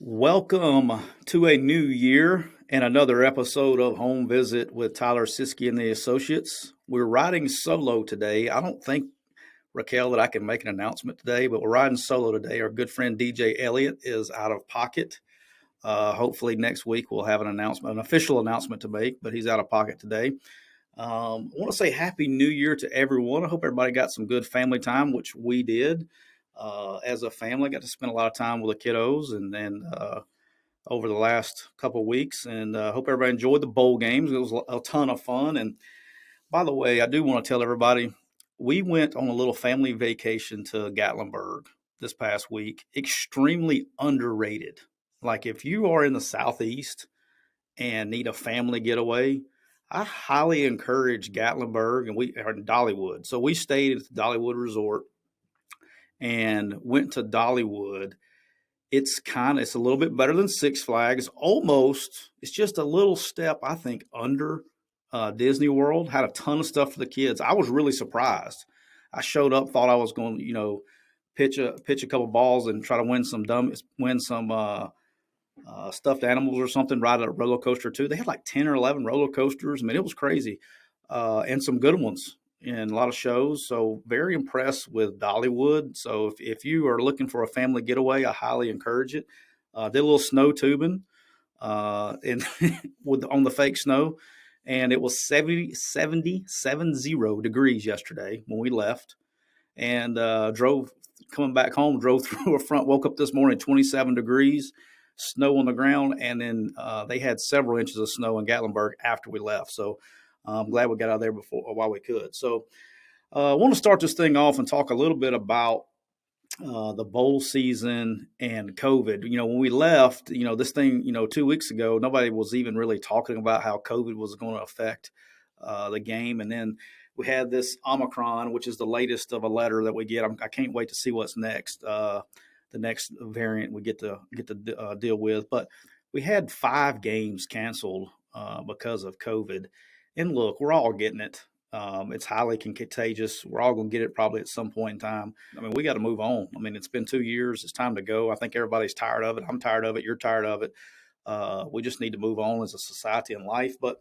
Welcome to a new year and another episode of Home Visit with Tyler Siskey and the Associates. We're riding solo today. I don't think, Raquel, that I can make an announcement today, but we're riding solo today. Our good friend DJ Elliott is out of pocket. Hopefully next week we'll have an official announcement to make, but he's out of pocket today. I want to say Happy New Year to everyone. I hope everybody got some good family time, which we did. As a family, got to spend a lot of time with the kiddos and then over the last couple of weeks, and hope everybody enjoyed the bowl games. It was a ton of fun. And by the way, I do want to tell everybody, we went on a little family vacation to Gatlinburg this past week. Extremely underrated. Like if you are in the Southeast and need a family getaway, I highly encourage Gatlinburg, and we are in Dollywood. So we stayed at the Dollywood Resort and went to Dollywood. It's a little bit better than Six Flags. Almost, it's just a little step, I think, under Disney World. Had a ton of stuff for the kids. I was really surprised. I showed up, thought I was going to, pitch a couple balls and try to win some stuffed animals or something, ride a roller coaster too. They had like 10 or 11 roller coasters. I mean, it was crazy, and some good ones in a lot of shows. So very impressed with Dollywood. So if you are looking for a family getaway, I highly encourage it. Did a little snow tubing and on the fake snow. And it was 70 degrees yesterday when we left, and coming back home, drove through a front, woke up this morning, 27 degrees, snow on the ground. And then they had several inches of snow in Gatlinburg after we left. So I'm glad we got out of there while we could. So I want to start this thing off and talk a little bit about the bowl season and COVID. When we left, this thing, 2 weeks ago, nobody was even really talking about how COVID was going to affect the game. And then we had this Omicron, which is the latest of a letter that we get. I can't wait to see what's next, the next variant we get to deal with. But we had 5 games canceled because of COVID. And look, we're all getting it. It's highly contagious. We're all going to get it probably at some point in time. I mean, we got to move on. I mean, it's been 2 years. It's time to go. I think everybody's tired of it. I'm tired of it. You're tired of it. We just need to move on as a society and life. But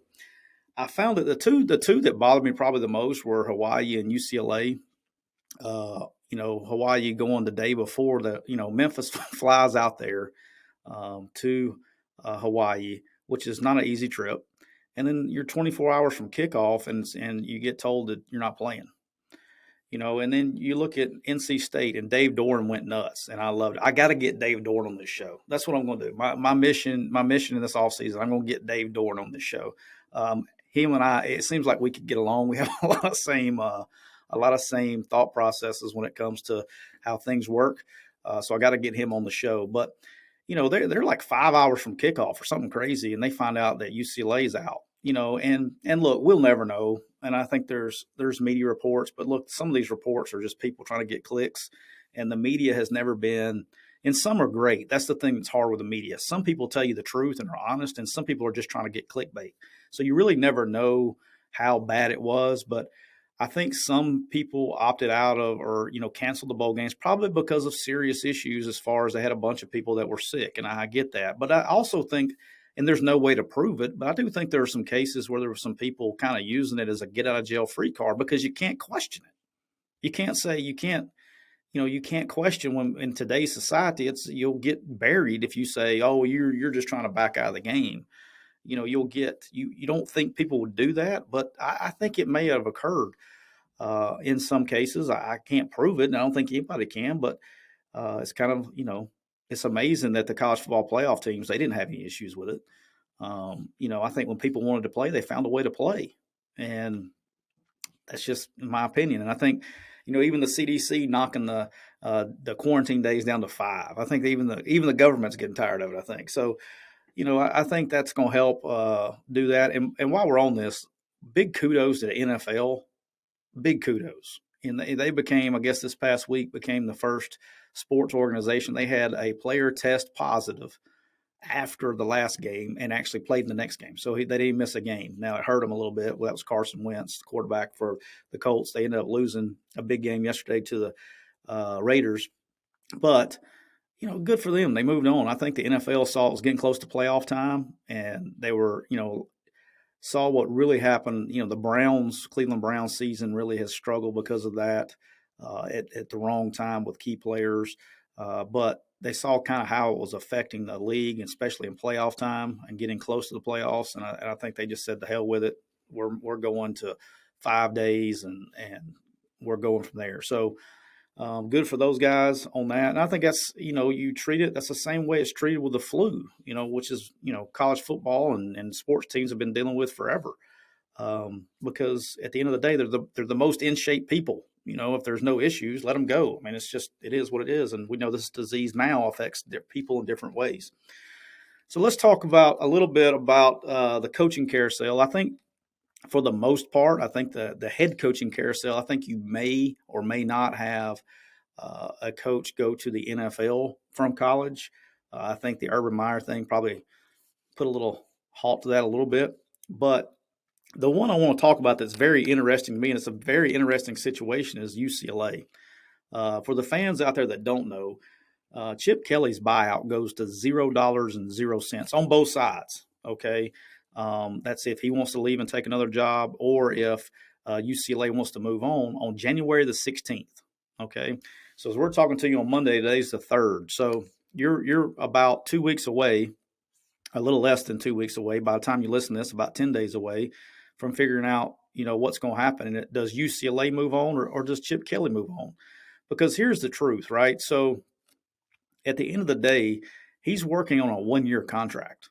I found that the two that bothered me probably the most were Hawaii and UCLA. Hawaii going the day before Memphis flies out there to Hawaii, which is not an easy trip. And then you're 24 hours from kickoff and you get told that you're not playing, and then you look at NC State and Dave Doran went nuts and I loved it. I got to get Dave Doran on this show. That's what I'm going to do. My mission in this offseason, I'm going to get Dave Doran on this show. Him and I, it seems like we could get along. We have a lot of same thought processes when it comes to how things work. So I got to get him on the show, but they're like 5 hours from kickoff or something crazy, and they find out that UCLA is out. And look, we'll never know. And I think there's media reports, but look, some of these reports are just people trying to get clicks, and the media has never been. And some are great. That's the thing that's hard with the media. Some people tell you the truth and are honest, and some people are just trying to get clickbait. So you really never know how bad it was, but I think some people opted out of or, canceled the bowl games probably because of serious issues as far as they had a bunch of people that were sick. And I get that. But I also think, and there's no way to prove it, but I do think there are some cases where there were some people kind of using it as a get out of jail free card because you can't question it. You can't say you can't question when in today's society, you'll get buried if you say, oh, you're just trying to back out of the game. You'll get you don't think people would do that, but I think it may have occurred in some cases. I can't prove it, and I don't think anybody can, but it's kind of, it's amazing that the college football playoff teams, they didn't have any issues with it. I think when people wanted to play, they found a way to play, and that's just my opinion. And I think, even the CDC knocking the quarantine days down to 5, I think even the government's getting tired of it, I think. So, I think that's going to help do that. And while we're on this, big kudos to the NFL. Big kudos. And they became, I guess this past week, became the first sports organization. They had a player test positive after the last game and actually played in the next game. So they didn't miss a game. Now, it hurt them a little bit. Well, that was Carson Wentz, the quarterback for the Colts. They ended up losing a big game yesterday to the Raiders. But Good for them. They moved on. I think the NFL saw it was getting close to playoff time, and they were, saw what really happened. The Cleveland Browns season really has struggled because of that at the wrong time with key players. But they saw kind of how it was affecting the league, especially in playoff time and getting close to the playoffs. And I think they just said, "The hell with it. We're going to 5 days, and we're going from there." So good for those guys on that. And I think that's, you treat it, that's the same way it's treated with the flu, which is, college football and sports teams have been dealing with forever. Because at the end of the day, they're the most in shape people. If there's no issues, let them go. I mean, it is what it is. And we know this disease now affects people in different ways. So let's talk a little bit about the coaching carousel. I think for the most part, I think the head coaching carousel, I think you may or may not have a coach go to the NFL from college. I think the Urban Meyer thing probably put a little halt to that a little bit. But the one I want to talk about that's very interesting to me, and it's a very interesting situation, is UCLA. For the fans out there that don't know, Chip Kelly's buyout goes to $0 on both sides. Okay. That's if he wants to leave and take another job, or if UCLA wants to move on January the 16th. Okay. So as we're talking to you on Monday, today's the 3rd. So you're about 2 weeks away, a little less than 2 weeks away. By the time you listen to this, about 10 days away from figuring out, what's going to happen. And does UCLA move on or does Chip Kelly move on? Because here's the truth, right? So at the end of the day, he's working on a 1-year contract.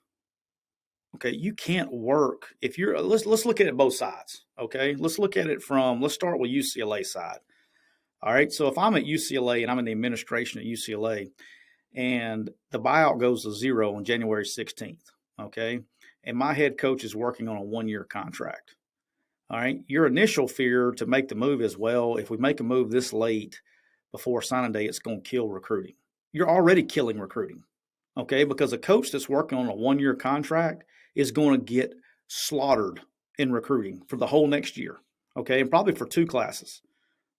Okay, you can't work if you're. Let's look at it both sides. Okay, let's look at it let's start with UCLA side. All right, so if I'm at UCLA and I'm in the administration at UCLA, and the buyout goes to 0 on January 16th, okay, and my head coach is working on a 1-year contract. All right, your initial fear to make the move is, well, if we make a move this late before signing day, it's going to kill recruiting. You're already killing recruiting, okay, because a coach that's working on a 1-year contract is going to get slaughtered in recruiting for the whole next year, okay, and probably for 2 classes,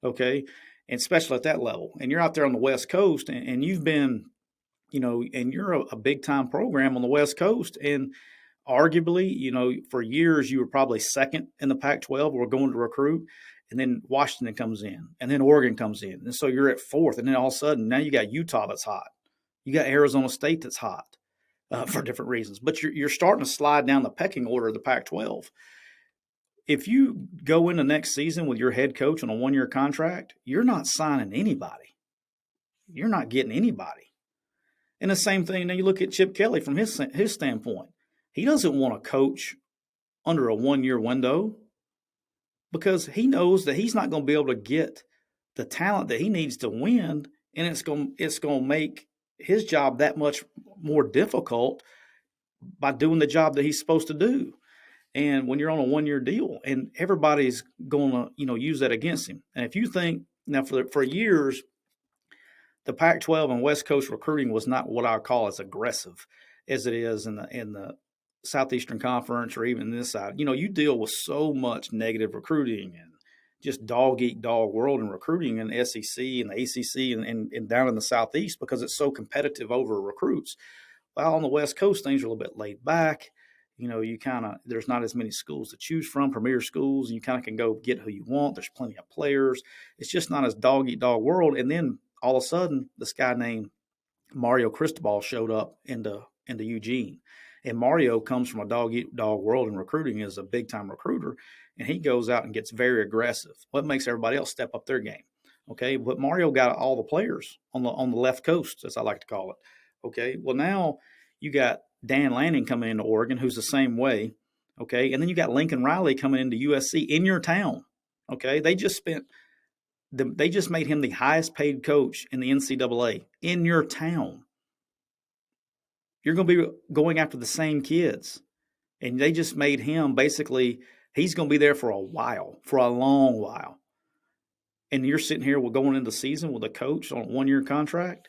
okay, and especially at that level. And you're out there on the West Coast, and you've been, and you're a big-time program on the West Coast, and arguably, for years you were probably second in the Pac-12 or going to recruit, and then Washington comes in, and then Oregon comes in, and so you're at 4th, and then all of a sudden now you got Utah that's hot, you got Arizona State that's hot. For different reasons, but you're starting to slide down the pecking order of the Pac-12. If you go into next season with your head coach on a 1-year contract, you're not signing anybody. You're not getting anybody. And the same thing, now you look at Chip Kelly from his standpoint. He doesn't want to coach under a 1-year window because he knows that he's not going to be able to get the talent that he needs to win, and it's going to make his job that much more difficult by doing the job that he's supposed to do. And when you're on a 1-year deal, and everybody's going to, use that against him. And if you think now for years, the Pac-12 and West Coast recruiting was not what I call as aggressive as it is in the Southeastern Conference or even this side. You deal with so much negative recruiting and just dog eat dog world in recruiting in the SEC and the ACC and down in the Southeast because it's so competitive over recruits. Well, on the West Coast, things are a little bit laid back. There's not as many schools to choose from, premier schools, and you kind of can go get who you want. There's plenty of players. It's just not as dog eat dog world. And then all of a sudden, this guy named Mario Cristobal showed up into Eugene. And Mario comes from a dog eat dog world in recruiting as a big time recruiter. And he goes out and gets very aggressive. What makes everybody else step up their game? Okay, but Mario got all the players on the left coast, as I like to call it. Okay, well now you got Dan Lanning coming into Oregon, who's the same way. Okay, and then you got Lincoln Riley coming into USC in your town. Okay, they just made him the highest paid coach in the NCAA in your town. You're going to be going after the same kids, and they just made him basically. He's going to be there for a while, for a long while. And you're sitting here going into the season with a coach on a 1-year contract.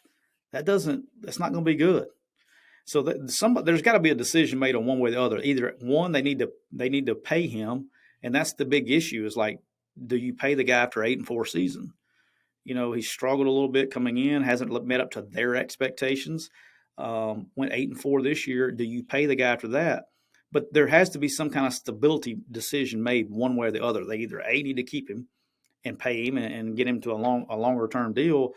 That's not going to be good. So there's got to be a decision made on one way or the other. Either one, they need to pay him, and that's the big issue. Is like, do you pay the guy after 8-4 season? He's struggled a little bit coming in, hasn't met up to their expectations. Went 8-4 this year. Do you pay the guy after that? But there has to be some kind of stability decision made one way or the other. They either A, need to keep him and pay him and get him to a longer term deal,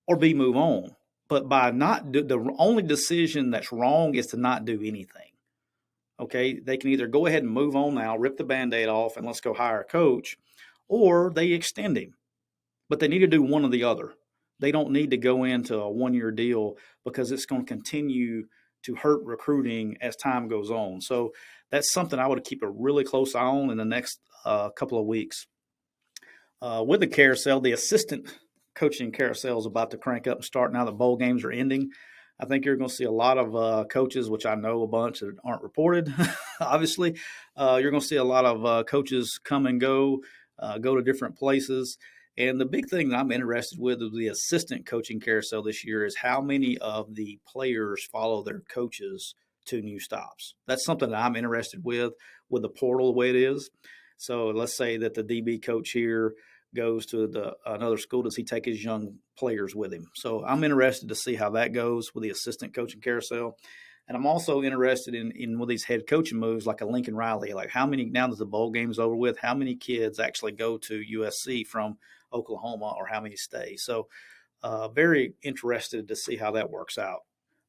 or B, move on. But by not the only decision that's wrong is to not do anything. Okay, they can either go ahead and move on now, rip the Band-Aid off, and let's go hire a coach, or they extend him. But they need to do one or the other. They don't need to go into a one-year deal because it's going to continue to hurt recruiting as time goes on. So that's something I would keep a really close eye on in the next couple of weeks. With the carousel, the assistant coaching carousel is about to crank up and start now that bowl games are ending. I think you're going to see a lot of coaches, which I know a bunch that aren't reported, obviously. You're going to see a lot of coaches come and go to different places. And the big thing that I'm interested with the assistant coaching carousel this year is how many of the players follow their coaches to new stops. That's something that I'm interested with the portal the way it is. So let's say that the DB coach here goes to another school. Does he take his young players with him? So I'm interested to see how that goes with the assistant coaching carousel. And I'm also interested in with these head coaching moves like a Lincoln Riley, like how many, now that the bowl game's over with, how many kids actually go to USC from Oklahoma or how many stay. So very interested to see how that works out.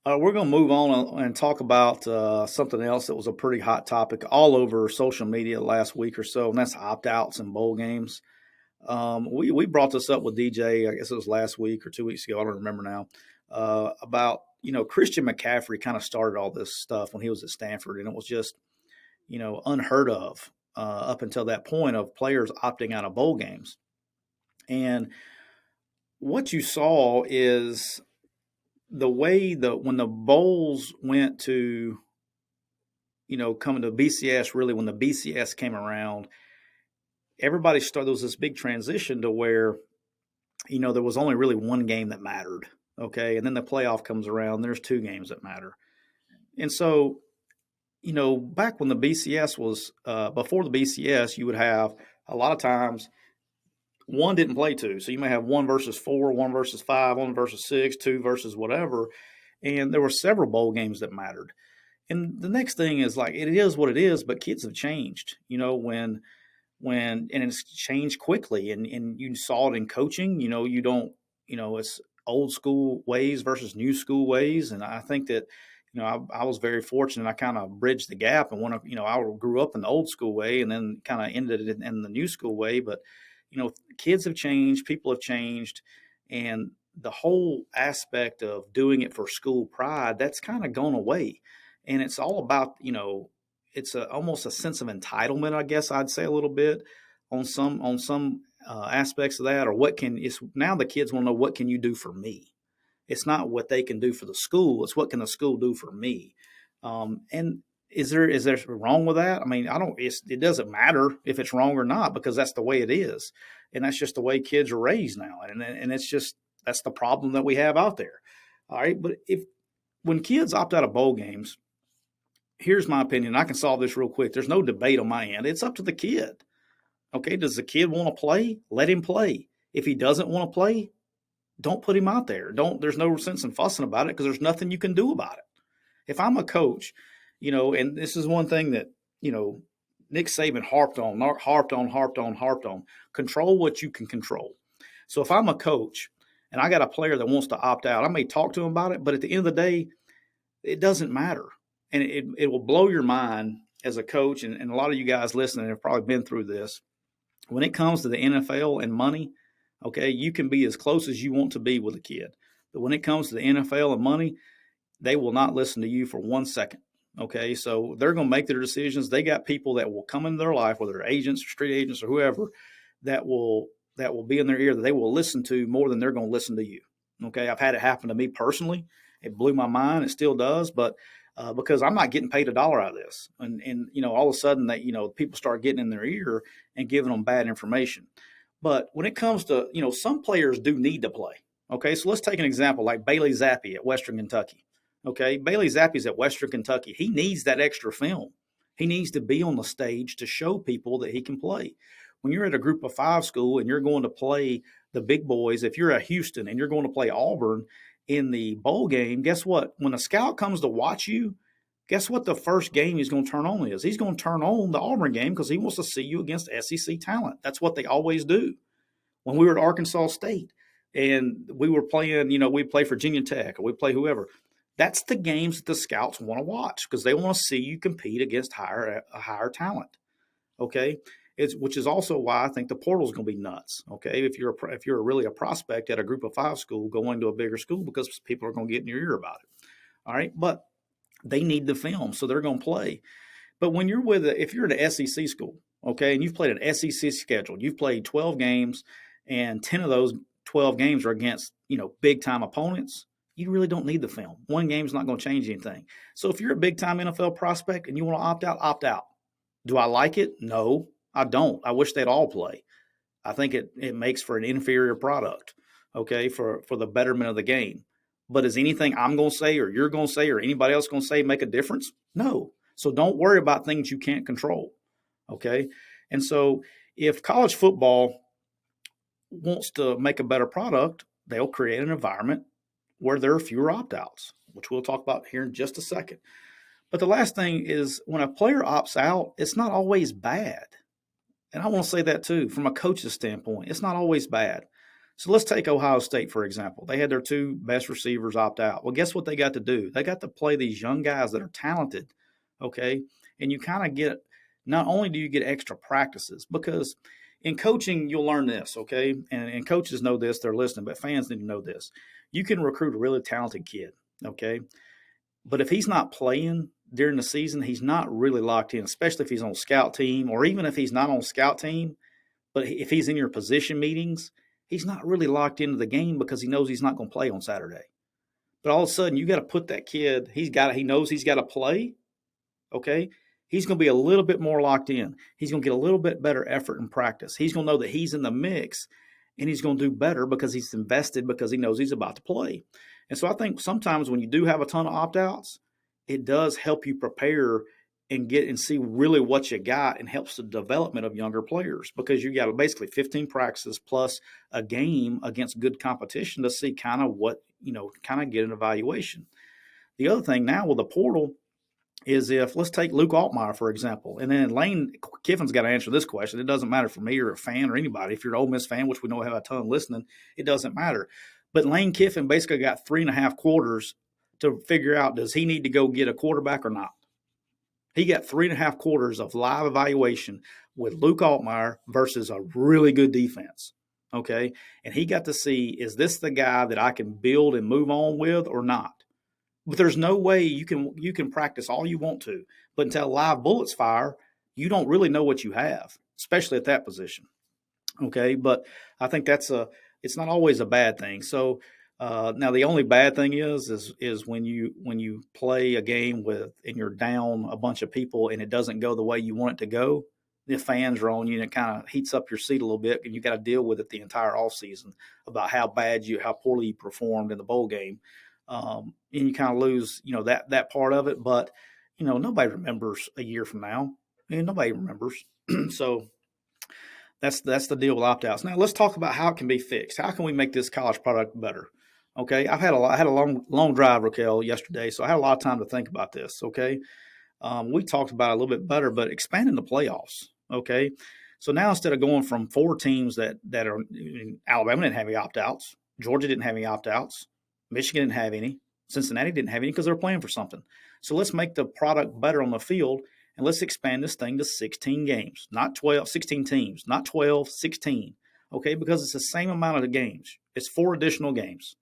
We're going to move on and talk about something else that was a pretty hot topic all over social media last week or so, and that's opt-outs in bowl games. We brought this up with DJ, I guess it was last week or 2 weeks ago, I don't remember now, about, Christian McCaffrey kind of started all this stuff when he was at Stanford, and it was just, unheard of up until that point of players opting out of bowl games. And what you saw is the way when the bowls went to, coming to BCS, really when the BCS came around, everybody started, there was this big transition to where, there was only really one game that mattered. Okay. And then the playoff comes around, there's two games that matter. And so, back when the BCS was, before the BCS, you would have a lot of times one didn't play two. So you may have 1 versus 4, 1 versus 5, 1 versus 6, 2 versus whatever. And there were several bowl games that mattered. And the next thing is like, it is what it is, but kids have changed, when and it's changed quickly. And you saw it in coaching, you don't, it's old school ways versus new school ways. And I think that, I was very fortunate. I kind of bridged the gap and I grew up in the old school way and then kind of ended it in the new school way. But, kids have changed, people have changed, and the whole aspect of doing it for school pride, that's kind of gone away. And it's all about, it's almost a sense of entitlement, I guess I'd say a little bit on some aspects of that, or now the kids want to know, what can you do for me? It's not what they can do for the school. It's what can the school do for me? And is there wrong with that? I mean, it doesn't matter if it's wrong or not, because that's the way it is. And that's just the way kids are raised now. And it's just, that's the problem that we have out there. All right. But when kids opt out of bowl games, here's my opinion. I can solve this real quick. There's no debate on my end. It's up to the kid. Okay. Does the kid want to play? Let him play. If he doesn't want to play, don't put him out there. There's no sense in fussing about it because there's nothing you can do about it. If I'm a coach, and this is one thing that, Nick Saban harped on, control what you can control. So if I'm a coach and I got a player that wants to opt out, I may talk to him about it, but at the end of the day, it doesn't matter. And it will blow your mind as a coach. And a lot of you guys listening have probably been through this. When it comes to the NFL and money, okay, you can be as close as you want to be with a kid. But when it comes to the NFL and money, they will not listen to you for 1 second. Okay, so they're going to make their decisions. They got people that will come into their life, whether they're agents or street agents or whoever, that will be in their ear, that they will listen to more than they're going to listen to you. Okay, I've had it happen to me personally. It blew my mind. It still does, but because I'm not getting paid $1 out of this. And all of a sudden that, people start getting in their ear and giving them bad information. But when it comes to, some players do need to play. Okay, so let's take an example like Bailey Zappi at Western Kentucky. Okay, Bailey Zappi's at Western Kentucky. He needs that extra film. He needs to be on the stage to show people that he can play. When you're at a group of 5 school and you're going to play the big boys, if you're at Houston and you're going to play Auburn in the bowl game, guess what? When a scout comes to watch you, guess what the first game he's going to turn on is? He's going to turn on the Auburn game because he wants to see you against SEC talent. That's what they always do. When we were at Arkansas State and we were playing, we play Virginia Tech or we play whoever, that's the games that the scouts want to watch because they want to see you compete against higher talent. Okay, which is also why I think the portal is going to be nuts. Okay, if you're really a prospect at a group of 5 school going to a bigger school, because people are going to get in your ear about it. All right, but they need the film, so they're going to play. But when you're if you're at an SEC school, okay, and you've played an SEC schedule, you've played 12 games, and 10 of those 12 games are against big time opponents. You really don't need the film. One game's not going to change anything. So if you're a big time NFL prospect and you want to opt out, opt out. Do I like it? No, I don't. I wish they'd all play. I think it makes for an inferior product, okay, for the betterment of the game. But is anything I'm going to say or you're going to say or anybody else going to say make a difference? No. So don't worry about things you can't control, okay? And so if college football wants to make a better product, they'll create an environment where there are fewer opt-outs, which we'll talk about here in just a second. But the last thing is when a player opts out, it's not always bad. And I want to say that too, from a coach's standpoint, it's not always bad. So let's take Ohio State, for example. They had their 2 best receivers opt out. Well, guess what they got to do? They got to play these young guys that are talented, okay? And you kind of get, not only do you get extra practices, because in coaching, you'll learn this, okay? And coaches know this, they're listening, but fans need to know this. You can recruit a really talented kid, okay? But if he's not playing during the season, he's not really locked in, especially if he's on scout team, or even if he's not on scout team, but if he's in your position meetings, he's not really locked into the game because he knows he's not going to play on Saturday. But all of a sudden, you got to put that kid, he knows he's got to play, okay? He's going to be a little bit more locked in. He's going to get a little bit better effort in practice. He's going to know that he's in the mix, and he's going to do better because he's invested because he knows he's about to play. And so I think sometimes when you do have a ton of opt-outs, it does help you prepare and get and see really what you got, and helps the development of younger players because you got basically 15 practices plus a game against good competition to see kind of what, kind of get an evaluation. The other thing now with the portal is let's take Luke Altmaier, for example, and then Lane Kiffin's got to answer this question. It doesn't matter for me or a fan or anybody. If you're an Ole Miss fan, which we know we have a ton listening, it doesn't matter. But Lane Kiffin basically got 3.5 quarters to figure out, does he need to go get a quarterback or not? He got 3.5 quarters of live evaluation with Luke Altmaier versus a really good defense, okay? And he got to see, is this the guy that I can build and move on with or not? But there's no way you can practice all you want to, but until live bullets fire, you don't really know what you have, especially at that position. Okay, but I think it's not always a bad thing. So now the only bad thing is when you play a game and you're down a bunch of people and it doesn't go the way you want it to go. The fans are on you and it kind of heats up your seat a little bit, and you got to deal with it the entire offseason about how poorly you performed in the bowl game. And you kind of lose, that part of it. But, nobody remembers a year from now. Nobody remembers. So that's the deal with opt-outs. Now let's talk about how it can be fixed. How can we make this college product better? Okay, I had a long drive, Raquel, yesterday, so I had a lot of time to think about this. Okay, we talked about it a little bit better, but expanding the playoffs. Okay, so now instead of going from 4 teams that are Alabama didn't have any opt-outs, Georgia didn't have any opt-outs, Michigan didn't have any, Cincinnati didn't have any because they were playing for something. So let's make the product better on the field, and let's expand this thing to 16 games, not 12, 16 teams, not 12, 16. Okay, because it's the same amount of the games. It's 4 additional games.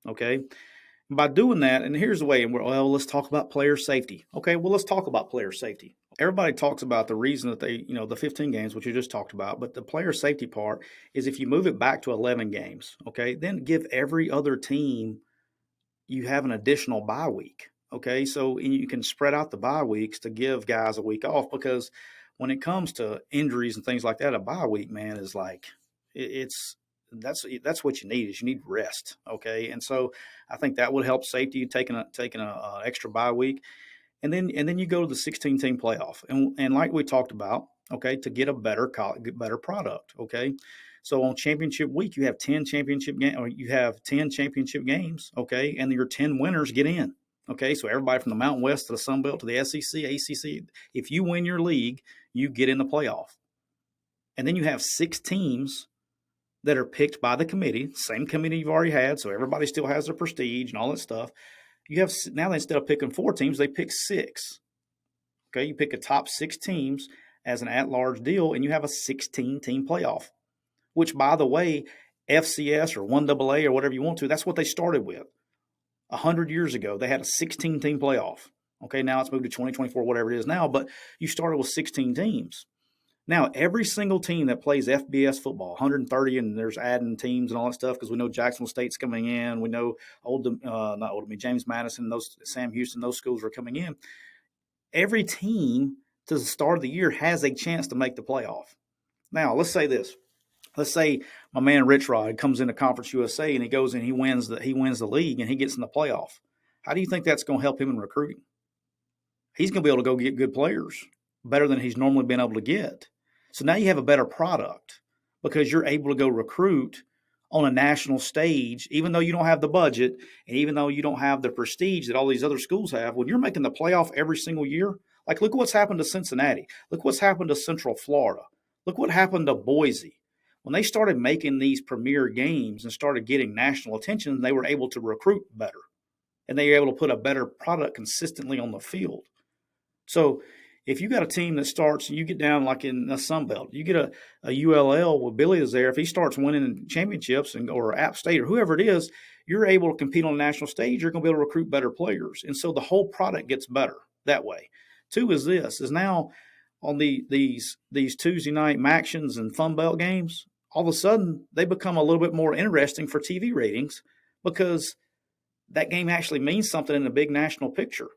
Okay, and by doing that, and here's the way, and let's talk about player safety. Okay, well, let's talk about player safety. Everybody talks about the reason that they, the 15 games, which you just talked about, but the player safety part is if you move it back to 11 games, okay, then give every other team, you have an additional bye week. Okay, so you can spread out the bye weeks to give guys a week off, because when it comes to injuries and things like that, a bye week, man, is like that's what you need. Is you need rest. Okay, and so I think that would help safety, taking a extra bye week, and then you go to the 16-team playoff, and like we talked about, okay, to get a better product, okay? So on championship week, you have 10 championship games, okay, and your 10 winners get in, okay? So everybody from the Mountain West to the Sun Belt to the SEC, ACC, if you win your league, you get in the playoff. And then you have 6 teams that are picked by the committee, same committee you've already had, so everybody still has their prestige and all that stuff. You have now, instead of picking 4 teams, they pick 6. Okay, you pick a top 6 teams as an at-large deal, and you have a 16-team playoff, which, by the way, FCS or 1AA or whatever you want to, that's what they started with. 100 years ago, they had a 16-team playoff. Okay, now it's moved to 2024, whatever it is now, but you started with 16 teams. Now, every single team that plays FBS football, 130, and there's adding teams and all that stuff, because we know Jacksonville State's coming in. We know James Madison, those Sam Houston, those schools are coming in. Every team to the start of the year has a chance to make the playoff. Now, let's say this. Let's say my man Rich Rod comes into Conference USA and he goes and he wins the league and he gets in the playoff. How do you think that's going to help him in recruiting? He's going to be able to go get good players, better than he's normally been able to get. So now you have a better product because you're able to go recruit on a national stage, even though you don't have the budget and even though you don't have the prestige that all these other schools have. When you're making the playoff every single year, like look what's happened to Cincinnati. Look what's happened to Central Florida. Look what happened to Boise. When they started making these premier games and started getting national attention, they were able to recruit better and they were able to put a better product consistently on the field. So if you got a team that starts, you get down like in the Sun Belt, you get a ULL with Billy is there. If he starts winning championships or App State or whoever it is, you're able to compete on a national stage. You're going to be able to recruit better players. And so the whole product gets better that way. 2 is this, is now on these Tuesday night Mactions and Fun Belt games, all of a sudden they become a little bit more interesting for TV ratings because that game actually means something in the big national picture.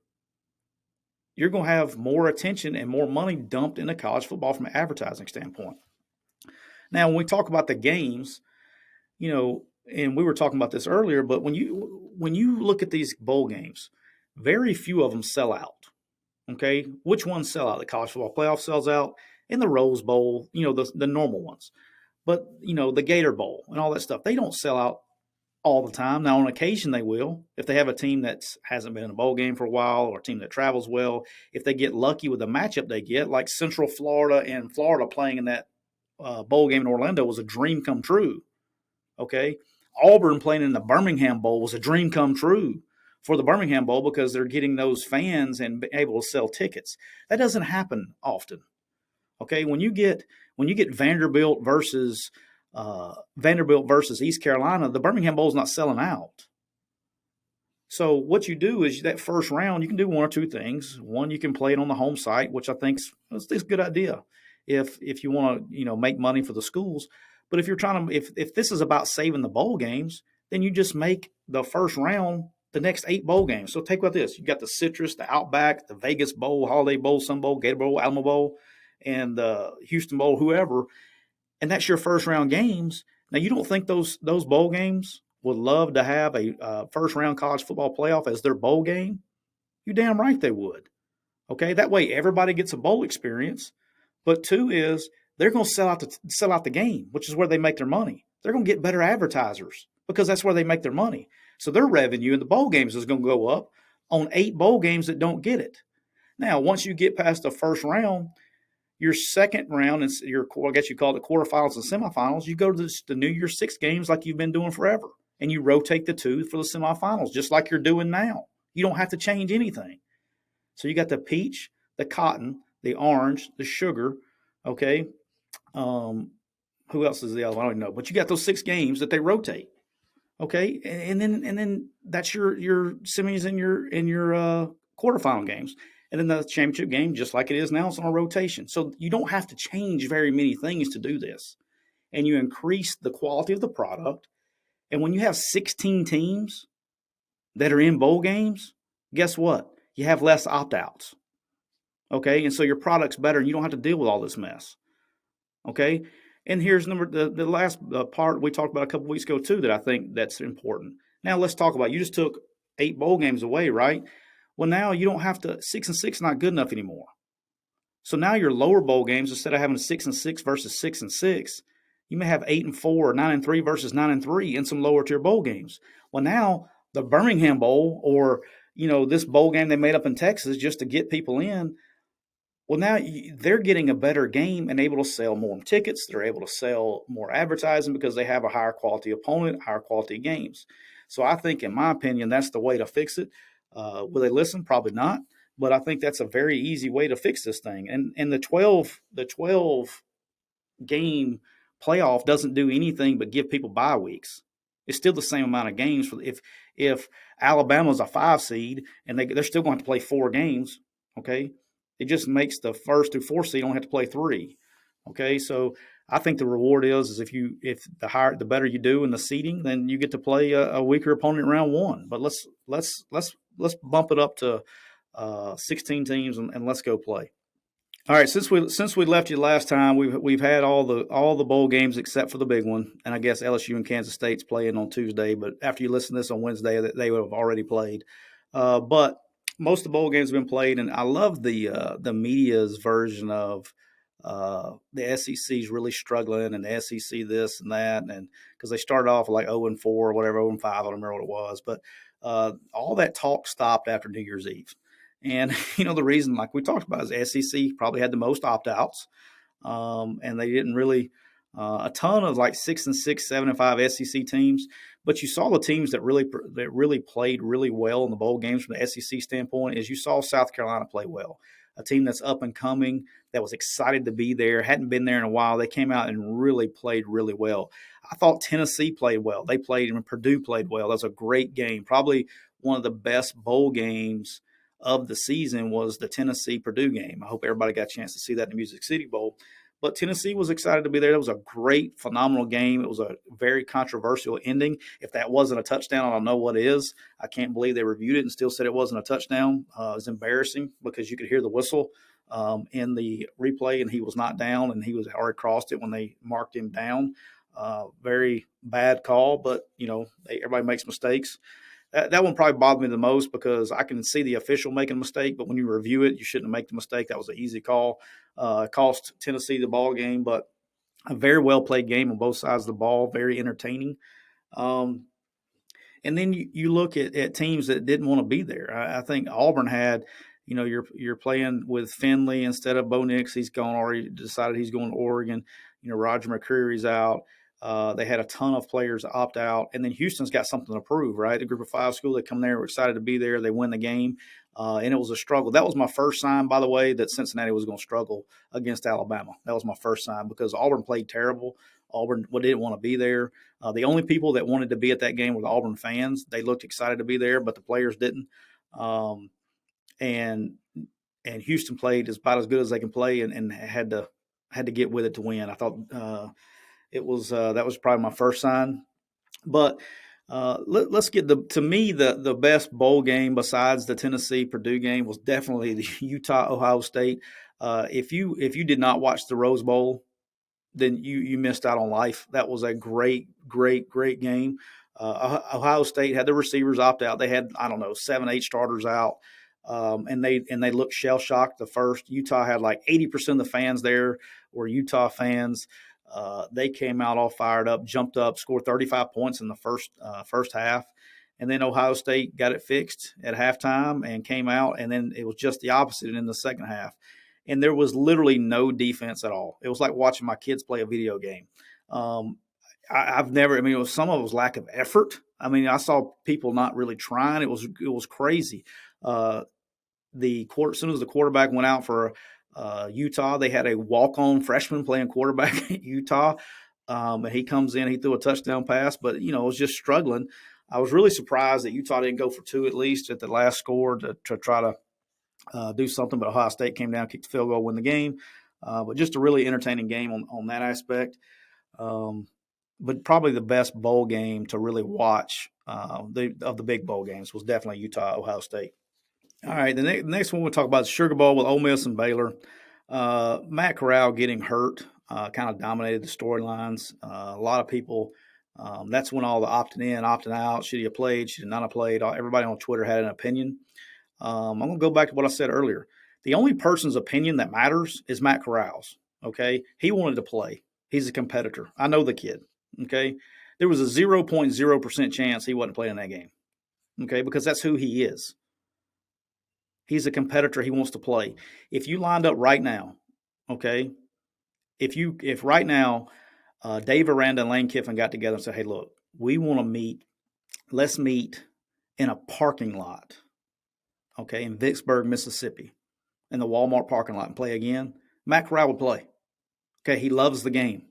You're going to have more attention and more money dumped into college football from an advertising standpoint. Now, when we talk about the games, and we were talking about this earlier, but when you look at these bowl games, very few of them sell out. Okay, which ones sell out? The college football playoff sells out, and the Rose Bowl, the normal ones. But the Gator Bowl and all that stuff, they don't sell out all the time. Now, on occasion, they will. If they have a team that hasn't been in a bowl game for a while or a team that travels well, if they get lucky with the matchup they get, like Central Florida and Florida playing in that bowl game in Orlando was a dream come true. Okay? Auburn playing in the Birmingham Bowl was a dream come true for the Birmingham Bowl because they're getting those fans and able to sell tickets. That doesn't happen often. Okay? When you get Vanderbilt versus East Carolina, the Birmingham Bowl is not selling out. So what you do is that first round, you can do 1 or 2 things. One, you can play it on the home site, which I think is a good idea if you want to make money for the schools. But if you're trying to if this is about saving the bowl games, then you just make the first round the next 8 bowl games. So take about this: you got the Citrus, the Outback, the Vegas Bowl, Holiday Bowl, Sun Bowl, Gator Bowl, Alamo Bowl, and the Houston Bowl, whoever. And that's your first round games. Now, you don't think those bowl games would love to have a first round college football playoff as their bowl game? You damn right they would. Okay, that way everybody gets a bowl experience. But 2 is they're going to sell out the game, which is where they make their money. They're going to get better advertisers because that's where they make their money. So their revenue in the bowl games is going to go up on 8 bowl games that don't get it. Now, once you get past the first round, your second round, I guess you call it the quarterfinals and semifinals, you go to the New Year's 6 games like you've been doing forever, and you rotate the 2 for the semifinals, just like you're doing now. You don't have to change anything. So you got the peach, the cotton, the orange, the sugar, okay? Who else is the other one? I don't know. But you got those 6 games that they rotate, okay? And then that's your semis and your quarterfinal games. And then the championship game, just like it is now, it's on a rotation. So you don't have to change very many things to do this. And you increase the quality of the product. And when you have 16 teams that are in bowl games, guess what? You have less opt-outs. Okay? And so your product's better and you don't have to deal with all this mess. Okay? And here's the last part we talked about a couple weeks ago too that I think that's important. Now let's talk about, you just took 8 bowl games away, right? Well, now you don't have to, 6 and 6 is not good enough anymore. So now your lower bowl games, instead of having 6-6 versus 6-6, you may have 8-4 or 9-3 versus 9-3 in some lower tier bowl games. Well, now the Birmingham Bowl, or this bowl game they made up in Texas just to get people in. Well, now they're getting a better game and able to sell more tickets. They're able to sell more advertising because they have a higher quality opponent, higher quality games. So I think, in my opinion, that's the way to fix it. Will they listen? Probably not. But I think that's a very easy way to fix this thing. And the 12 game playoff doesn't do anything but give people bye weeks. It's still the same amount of games. If Alabama's a 5 seed and they're still going to play 4 games, okay, it just makes the 1st through 4 seed only have to play 3. Okay, so I think the reward is if the better you do in the seeding, then you get to play a weaker opponent in round 1. But let's bump it up to 16 teams and let's go play. All right, since we left you last time, we've had all the bowl games except for the big one, and I guess LSU and Kansas State's playing on Tuesday. But after you listen to this on Wednesday, they would have already played. But most of the bowl games have been played, and I love the media's version of the SEC's really struggling, and the SEC this and that, and because they started off like 0-4 or whatever, 0-5, I don't remember what it was, but all that talk stopped after New Year's Eve. And, the reason, like we talked about, is SEC probably had the most opt-outs, and they didn't really a ton of like 6-6, 7-5 SEC teams. But you saw the teams that really played really well in the bowl games from the SEC standpoint. Is you saw South Carolina play well, a team that's up and coming, that was excited to be there, hadn't been there in a while. They came out and really played really well. I thought Tennessee played well. They played, and Purdue played well. That was a great game. Probably one of the best bowl games of the season was the Tennessee-Purdue game. I hope everybody got a chance to see that in the Music City Bowl. But Tennessee was excited to be there. That was a great, phenomenal game. It was a very controversial ending. If that wasn't a touchdown, I don't know what is. I can't believe they reviewed it and still said it wasn't a touchdown. It was embarrassing because you could hear the whistle in the replay, and he was not down, and he was already crossed it when they marked him down. Very bad call, but, everybody makes mistakes. That one probably bothered me the most because I can see the official making a mistake, but when you review it, you shouldn't make the mistake. That was an easy call. It cost Tennessee the ball game, but a very well played game on both sides of the ball, very entertaining. And then you look at teams that didn't want to be there. I think Auburn had, you're playing with Finley instead of Bo Nix. He's already decided he's going to Oregon. Roger McCreary's out. They had a ton of players opt out. And then Houston's got something to prove, right? A group of 5 school, they come there, were excited to be there. They win the game. And it was a struggle. That was my first sign, by the way, that Cincinnati was going to struggle against Alabama. That was my first sign because Auburn played terrible. Auburn didn't want to be there. The only people that wanted to be at that game were the Auburn fans. They looked excited to be there, but the players didn't. And Houston played about as good as they can play and had to get with it to win. I thought it was that was probably my first sign. But let's get to me the best bowl game besides the Tennessee Purdue game was definitely the Utah Ohio State. If you did not watch the Rose Bowl, then you missed out on life. That was a great game. Ohio State had the receivers opt out. They had 7-8 starters out. And they looked shell shocked. The first Utah had like 80% of the fans there were Utah fans. They came out all fired up, jumped up, scored 35 points in the first half, and then Ohio State got it fixed at halftime and came out, and then it was just the opposite in the second half. And there was literally no defense at all. It was like watching my kids play a video game. I've never. Some of it was lack of effort. I saw people not really trying. It was crazy. As soon as the quarterback went out for Utah, they had a walk-on freshman playing quarterback at Utah, and he comes in. He threw a touchdown pass, but was just struggling. I was really surprised that Utah didn't go for 2 at least at the last score to try to do something. But Ohio State came down, kicked the field goal, win the game. But just a really entertaining game on that aspect. But probably the best bowl game to really watch of the big bowl games was definitely Utah-Ohio State. All right, the next one we'll talk about is Sugar Bowl with Ole Miss and Baylor. Matt Corral getting hurt kind of dominated the storylines. A lot of people, that's when all the opting in, opting out, should he have played, should he not have played, everybody on Twitter had an opinion. I'm going to go back to what I said earlier. The only person's opinion that matters is Matt Corral's. Okay, he wanted to play. He's a competitor. I know the kid. Okay, there was a 0.0% chance he wasn't playing that game. Okay, because that's who he is. He's a competitor. He wants to play. If you lined up right now, okay, if right now Dave Aranda and Lane Kiffin got together and said, "Hey, look, we want to meet. Let's meet in a parking lot, okay, in Vicksburg, Mississippi, in the Walmart parking lot and play again," Matt Corral would play. Okay, he loves the game.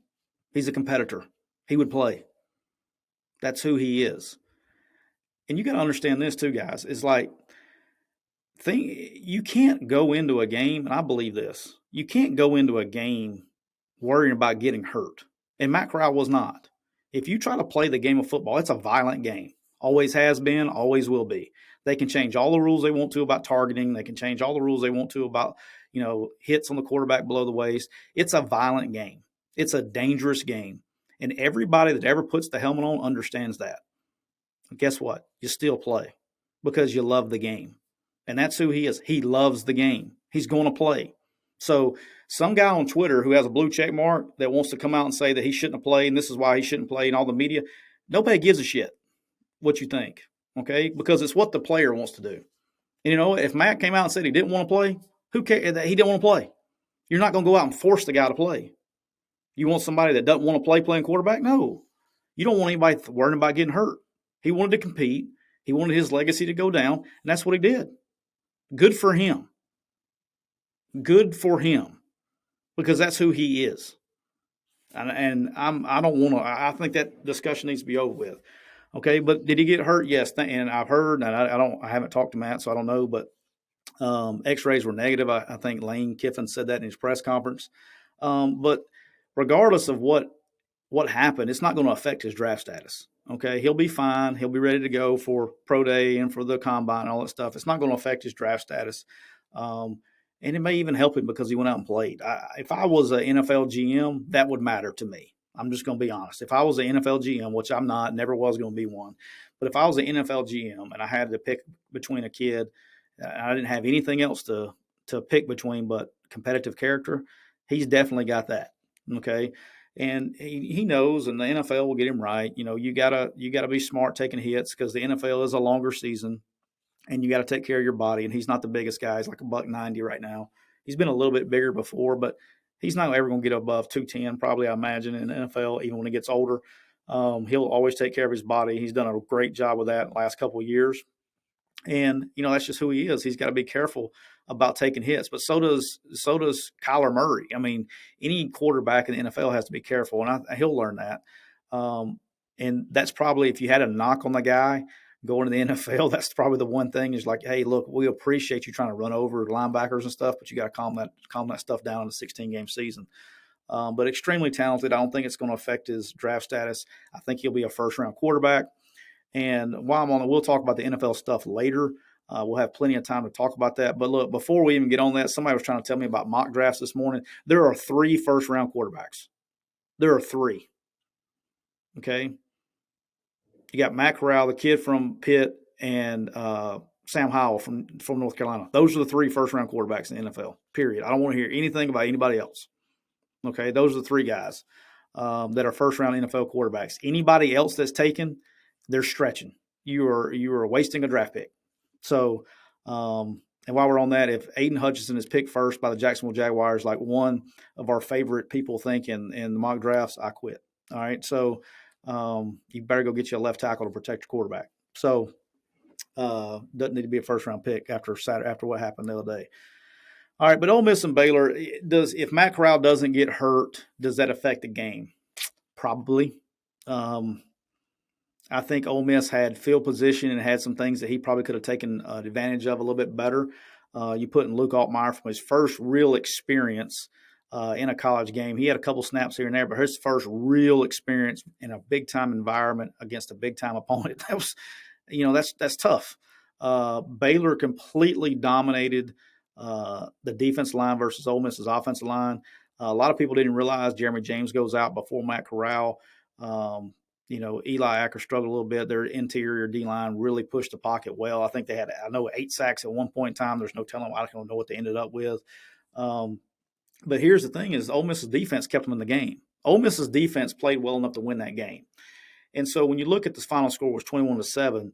He's a competitor. He would play. That's who he is. And you got to understand this too, guys. It's like, you can't go into a game, and I believe this. You can't go into a game worrying about getting hurt. And Matt Corral was not. If you try to play the game of football, it's a violent game. Always has been, always will be. They can change all the rules they want to about targeting. They can change all the rules they want to about, hits on the quarterback below the waist. It's a violent game. It's a dangerous game. And everybody that ever puts the helmet on understands that. And guess what? You still play because you love the game. And that's who he is. He loves the game. He's going to play. So some guy on Twitter who has a blue check mark that wants to come out and say that he shouldn't have played and this is why he shouldn't play and all the media, nobody gives a shit what you think, okay? Because it's what the player wants to do. And, if Matt came out and said he didn't want to play, who cares that he didn't want to play? You're not going to go out and force the guy to play. You want somebody that doesn't want to play playing quarterback? No. You don't want anybody worrying about getting hurt. He wanted to compete. He wanted his legacy to go down, and that's what he did. Good for him. Good for him, because that's who he is. And I don't want to. I think that discussion needs to be over with. Okay, but did he get hurt? Yes, and I've heard, and I haven't talked to Matt, so I don't know, but X-rays were negative. I think Lane Kiffin said that in his press conference. But regardless of what happened, it's not going to affect his draft status. Okay, he'll be fine. He'll be ready to go for pro day and for the combine and all that stuff. It's not going to affect his draft status. And it may even help him because he went out and played. If I was an NFL GM, that would matter to me. I'm just going to be honest. If I was an NFL GM, which I'm not, never was going to be one, but if I was an NFL GM and I had to pick between a kid, I didn't have anything else to pick between but competitive character, he's definitely got that. Okay. And he knows, and the NFL will get him right. You gotta be smart taking hits because the NFL is a longer season. And you got to take care of your body. And he's not the biggest guy. He's like $190 right now. He's been a little bit bigger before, but he's not ever going to get above 210, probably, I imagine, in the NFL, even when he gets older. He'll always take care of his body. He's done a great job with that in the last couple of years. And, that's just who he is. He's got to be careful about taking hits. But so does Kyler Murray. I mean, any quarterback in the NFL has to be careful, and he'll learn that. And that's probably, if you had a knock on the guy going to the NFL, that's probably the one thing is like, hey, look, we appreciate you trying to run over linebackers and stuff, but you got to calm that stuff down in a 16-game season. But extremely talented. I don't think it's going to affect his draft status. I think he'll be a first-round quarterback. And while I'm on it, we'll talk about the NFL stuff later. We'll have plenty of time to talk about that. But look, before we even get on that, somebody was trying to tell me about mock drafts this morning. There are 3 first-round quarterbacks. There are 3. Okay? You got Matt Corral, the kid from Pitt, and Sam Howell from North Carolina. Those are the 3 first-round quarterbacks in the NFL, period. I don't want to hear anything about anybody else. Okay, those are the 3 guys that are first-round NFL quarterbacks. Anybody else that's taken, they're stretching. You are wasting a draft pick. So, and while we're on that, if Aiden Hutchinson is picked first by the Jacksonville Jaguars, like one of our favorite people think in the mock drafts, I quit. All right, so you better go get you a left tackle to protect your quarterback. So doesn't need to be a first-round pick after what happened the other day. All right, but Ole Miss and Baylor, if Matt Corral doesn't get hurt, does that affect the game? Probably. I think Ole Miss had field position and had some things that he probably could have taken advantage of a little bit better. You put in Luke Altmaier from his first real experience in a college game. He had a couple snaps here and there, but his first real experience in a big-time environment against a big-time opponent, that was, that's tough. Baylor completely dominated the defense line versus Ole Miss's offensive line. A lot of people didn't realize Jeremy James goes out before Matt Corral. Eli Acker struggled a little bit. Their interior D-line really pushed the pocket well. I think they had, 8 sacks at one point in time. There's no telling. I don't know what they ended up with. But here's the thing is Ole Miss's defense kept them in the game. Ole Miss's defense played well enough to win that game. And so when you look at the final score was 21-7,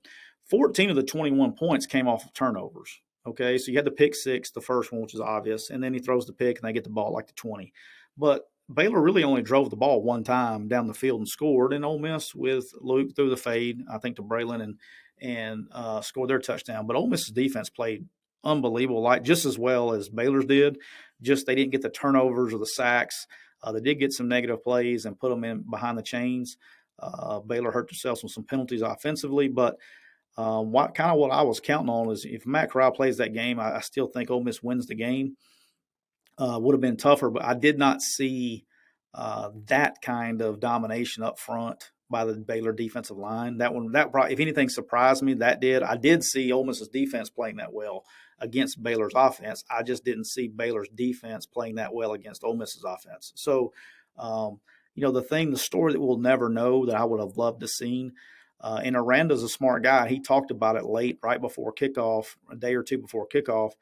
14 of the 21 points came off of turnovers. Okay, so you had the pick six, the first one, which is obvious, and then he throws the pick and they get the ball like the 20. But Baylor really only drove the ball one time down the field and scored, and Ole Miss with Luke threw the fade, I think, to Braylon and scored their touchdown. But Ole Miss's defense played unbelievable, like just as well as Baylor's did. Just they didn't get the turnovers or the sacks. They did get some negative plays and put them in behind the chains. Baylor hurt themselves with some penalties offensively, but what I was counting on is if Matt Corral plays that game, I still think Ole Miss wins the game. Would have been tougher, but I did not see that kind of domination up front by the Baylor defensive line. That probably, if anything, surprised me. That did. I did see Ole Miss's defense playing that well against Baylor's offense. I just didn't see Baylor's defense playing that well against Ole Miss's offense. So, the story that we'll never know that I would have loved to seen. And Aranda's a smart guy. He talked about it late, right before kickoff, a day or two before kickoff,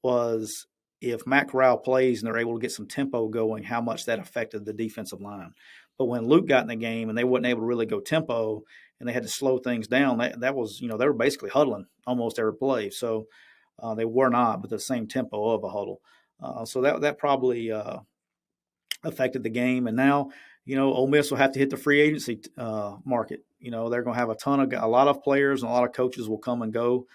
was if Matt Corral plays and they're able to get some tempo going, how much that affected the defensive line. But when Luke got in the game and they weren't able to really go tempo and they had to slow things down, that was, they were basically huddling almost every play. So they were not, but the same tempo of a huddle. So that probably affected the game. And now, Ole Miss will have to hit the free agency market. They're going to have a lot of players and a lot of coaches will come and go.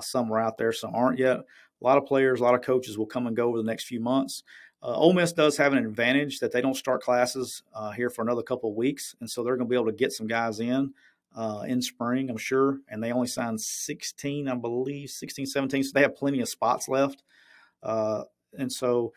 Some are out there, some aren't yet. A lot of players, a lot of coaches will come and go over the next few months. Ole Miss does have an advantage that they don't start classes here for another couple of weeks, and so they're going to be able to get some guys in spring, I'm sure. And they only signed 16, I believe, 16, 17, so they have plenty of spots left. And so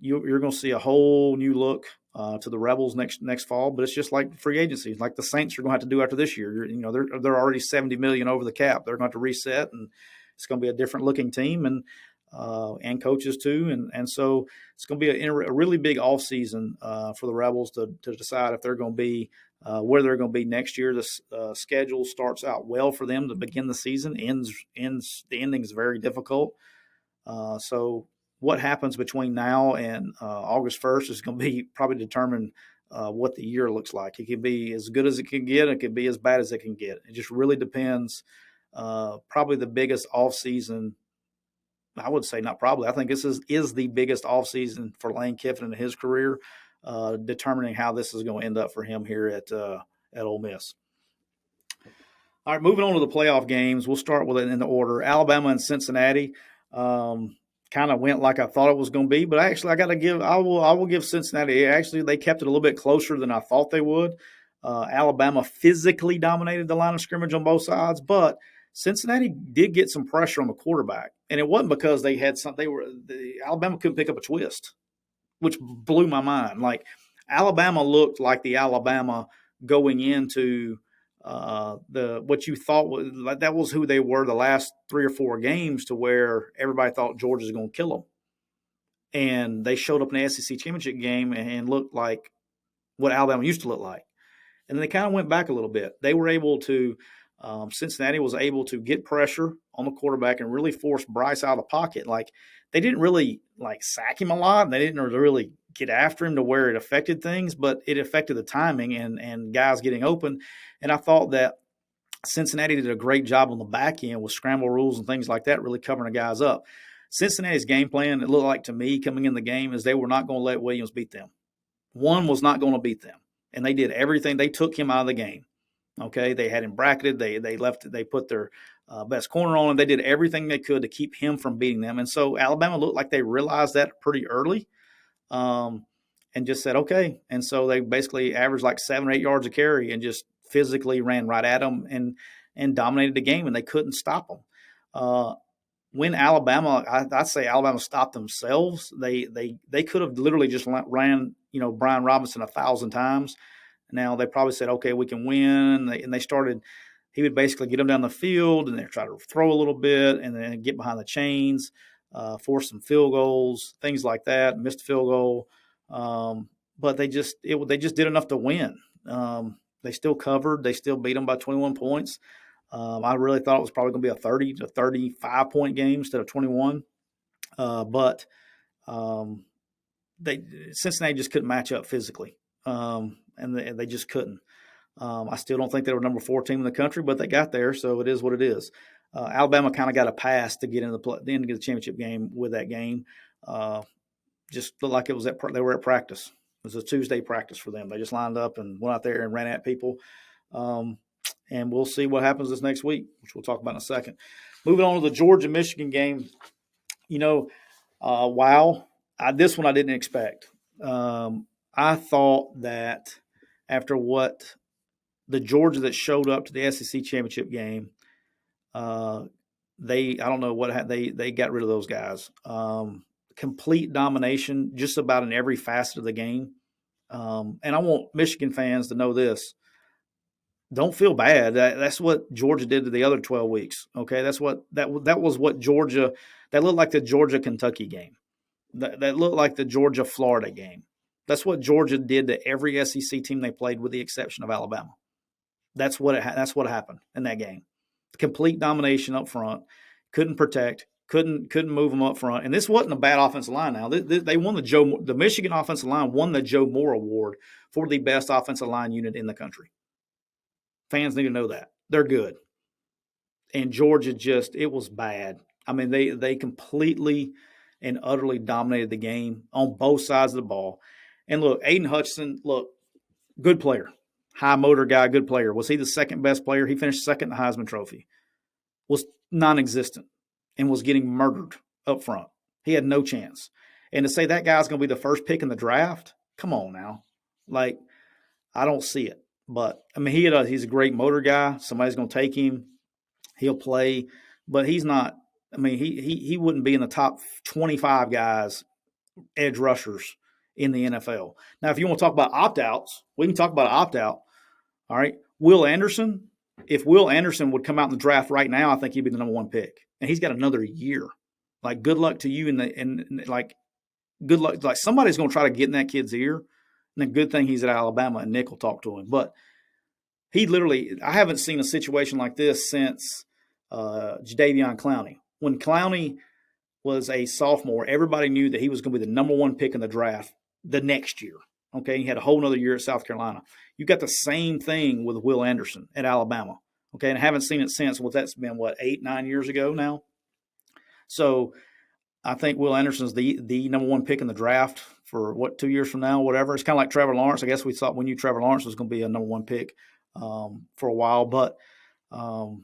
you're going to see a whole new look to the Rebels next fall, but it's just like free agency, like the Saints are going to have to do after this year. They're already $70 million over the cap. They're going to have to reset, and it's going to be a different looking team and coaches too. And so it's going to be a really big offseason for the Rebels to decide if they're going to be where they're going to be next year. The schedule starts out well for them to begin the season. The ending is very difficult. So what happens between now and August 1st is going to be probably determine what the year looks like. It can be as good as it can get. It can be as bad as it can get. It just really depends. Probably the biggest offseason, I would say not probably. I think this is the biggest offseason for Lane Kiffin in his career, determining how this is going to end up for him here at Ole Miss. All right, moving on to the playoff games. We'll start with it in the order. Alabama and Cincinnati. Kind of went like I thought it was going to be, but actually I will give Cincinnati. Actually, they kept it a little bit closer than I thought they would. Alabama physically dominated the line of scrimmage on both sides, but Cincinnati did get some pressure on the quarterback, and it wasn't because they had Alabama couldn't pick up a twist, which blew my mind. Like Alabama looked like the Alabama going into what you thought was like that was who they were the last 3 or 4 games, to where everybody thought Georgia's going to kill them, and they showed up in the SEC championship game and looked like what Alabama used to look like, and then they kind of went back a little bit. They were able to Cincinnati was able to get pressure on the quarterback and really force Bryce out of the pocket. Like they didn't really sack him a lot, and they didn't really get after him to where it affected things, but it affected the timing and guys getting open. And I thought that Cincinnati did a great job on the back end with scramble rules and things like that, really covering the guys up. Cincinnati's game plan, it looked like to me coming in the game, is they were not going to let Williams beat them. One was not going to beat them, and they did everything. They took him out of the game. Okay, they had him bracketed. They put their best corner on him. They did everything they could to keep him from beating them. And so Alabama looked like they realized that pretty early, and just said okay. And so they basically averaged like 7 or 8 yards a carry and just physically ran right at them and dominated the game, and they couldn't stop them. When Alabama, I'd say Alabama stopped themselves. They could have literally just ran Brian Robinson 1,000 times. Now they probably said, okay, we can win. And they started, he would basically get them down the field and they try to throw a little bit and then get behind the chains, force some field goals, things like that, missed field goal. But they just did enough to win. They still covered. They still beat them by 21 points. I really thought it was probably going to be a 30 to 35 point game instead of 21. But Cincinnati just couldn't match up physically, and they just couldn't. I still don't think they were number 4 team in the country, but they got there, so it is what it is. Alabama kind of got a pass to get into the championship game with that game. Just looked like it was they were at practice. It was a Tuesday practice for them. They just lined up and went out there and ran at people. And we'll see what happens this next week, which we'll talk about in a second. Moving on to the Georgia-Michigan game, wow, this one I didn't expect. I thought that after what the Georgia that showed up to the SEC championship game, I don't know what they got rid of those guys. Complete domination just about in every facet of the game. And I want Michigan fans to know this. Don't feel bad. That's what Georgia did to the other 12 weeks. Okay, that was what Georgia. That looked like the Georgia-Kentucky game. That looked like the Georgia-Florida game. That's what Georgia did to every SEC team they played, with the exception of Alabama. That's what happened in that game. Complete domination up front. Couldn't protect. Couldn't move them up front. And this wasn't a bad offensive line. Now they won the Michigan offensive line won the Joe Moore Award for the best offensive line unit in the country. Fans need to know that. They're good. And Georgia it was bad. I mean, they completely and utterly dominated the game on both sides of the ball. And look, Aiden Hutchinson, good player. High motor guy, good player. Was he the second best player? He finished second in the Heisman Trophy. Was non-existent and was getting murdered up front. He had no chance. And to say that guy's going to be the first pick in the draft, come on now. I don't see it. But, I mean, he's a great motor guy. Somebody's going to take him. He'll play. But he's not – I mean, he wouldn't be in the top 25 guys, edge rushers in the NFL. Now, if you want to talk about opt-outs, we can talk about an opt-out. All right. Will Anderson, if Will Anderson would come out in the draft right now, I think he'd be the number 1 pick. And he's got another year. Good luck to you. Good luck. Somebody's going to try to get in that kid's ear. And the good thing he's at Alabama and Nick will talk to him. But I haven't seen a situation like this since Jadeveon Clowney. When Clowney was a sophomore, everybody knew that he was going to be the number 1 pick in the draft the next year. Okay, he had a whole other year at South Carolina. You got the same thing with Will Anderson at Alabama. Okay, and I haven't seen it since. Well, that's been, 8-9 years ago now? So I think Will Anderson's the number 1 pick in the draft for 2 years from now, whatever. It's kind of like Trevor Lawrence. I guess we thought Trevor Lawrence was going to be a number 1 pick for a while, but no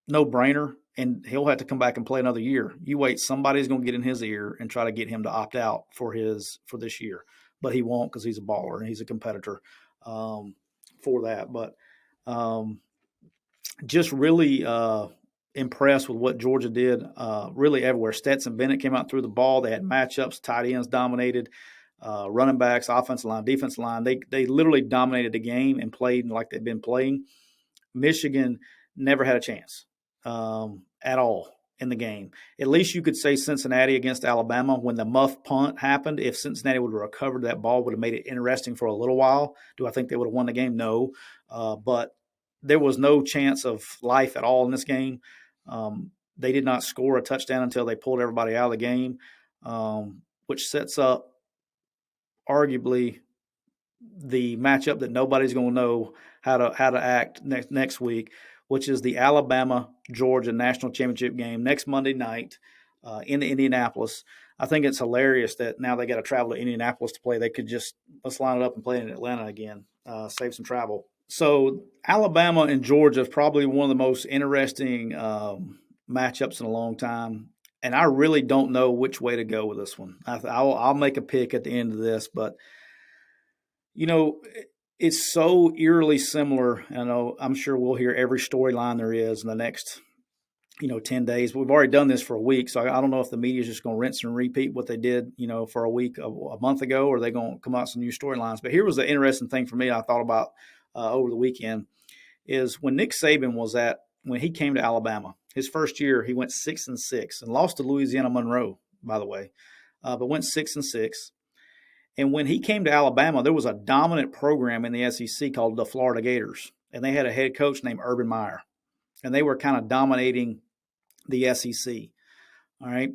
brainer. And he'll have to come back and play another year. You wait, somebody's going to get in his ear and try to get him to opt out for this year. But he won't, because he's a baller and he's a competitor for that. But just really impressed with what Georgia did really everywhere. Stetson Bennett came out and threw the ball. They had matchups. Tight ends dominated. Running backs, offensive line, defensive line. They literally dominated the game and played like they've been playing. Michigan never had a chance at all in the game. At least you could say Cincinnati against Alabama, when the muff punt happened, if Cincinnati would have recovered that ball, would have made it interesting for a little while. Do I think they would have won the game? No. But there was no chance of life at all in this game. They did not score a touchdown until they pulled everybody out of the game, which sets up arguably the matchup that nobody's going to know how to act next week, which is the Alabama-Georgia National Championship game next Monday night in Indianapolis. I think it's hilarious that now they got to travel to Indianapolis to play. They could let's line it up and play in Atlanta again, save some travel. So Alabama and Georgia is probably one of the most interesting matchups in a long time. And I really don't know which way to go with this one. I'll make a pick at the end of this, but, it's so eerily similar. I'm sure we'll hear every storyline there is in the next, 10 days. We've already done this for a week, so I don't know if the media is just going to rinse and repeat what they did, for a week, a month ago, or are they going to come out with some new storylines. But here was the interesting thing for me I thought about over the weekend is when Nick Saban when he came to Alabama, his first year, he went 6-6 and lost to Louisiana Monroe, by the way, but went 6-6. And when he came to Alabama, there was a dominant program in the SEC called the Florida Gators, and they had a head coach named Urban Meyer, and they were kind of dominating the SEC. All right.